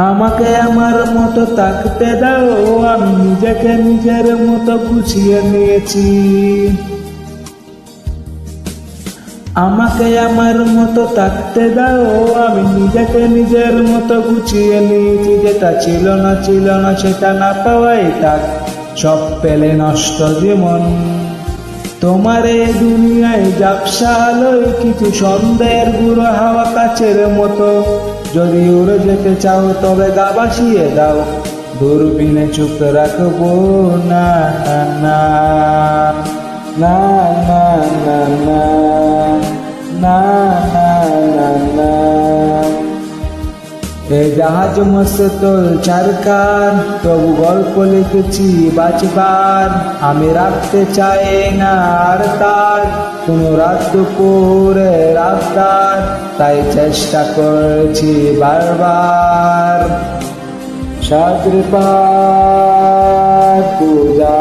আমাকে আমার মতো থাকতে দাও, আমি নিজেকে নিজের মতো গুছিয়ে নিয়েছি। আমাকে আমার মতো থাকতে দাও, আমি নিজেকে নিজের মতো গুছিয়ে নিয়েছি। যেটা ছিল না সেটা না পাওয়াই থাক, সব পেলে নষ্ট জীবন। তোমার এই দুনিয়ায় ঝাপসা আলোয় কিছু সন্দেহের গুঁড়ো হাওয়া কাছের মতো। যদি উড়ে যেতে চাও তবে গা ভাসিয়ে দাও, দূরবীনে চুপ রাখবো না না না না না না না না না না। এ জাহাজ মস্ত চারকার, তবু গল্প লিখেছি বাঁচবার। আমি রাখতে চাই না আর তার কোনো রাত দুপুরে রাতদার, তাই চেষ্টা করেছি বারবার। সাগরপার পূজা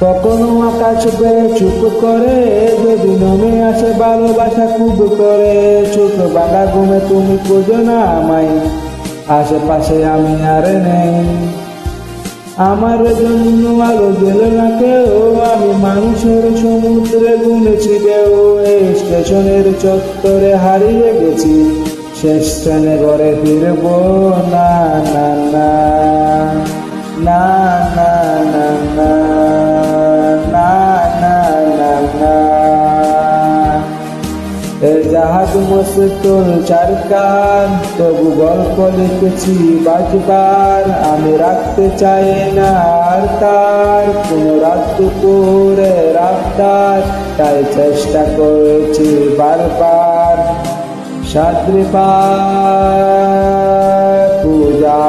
কখনো আকাশ বেয়ে চুপ করে, যদি নমে আসে ভালোবাসা খুব করে। চোখ বাঁধা ঘুমে তুমি খোঁজো না আমায়, আশেপাশে আমি আর নেই। আমার জন্য আলো জ্বেলে না কেউ, আমি মানুষের সমুদ্রে গুনেছি ঢেউ। এই স্টেশনের চত্বরে হারিয়ে গেছি, শেষ ট্রেনে ঘরে ফিরবো না না না না না না না না না না না। এ জাহাজ মস্ত চারকার, তবু গল্প লিখেছি বাঁচবার। আমি রাখতে চাই না আর তার কোনো রাত দুপুরে রাতদার, তাই চেষ্টা করেছি বারবার। সাগরপার পূজা।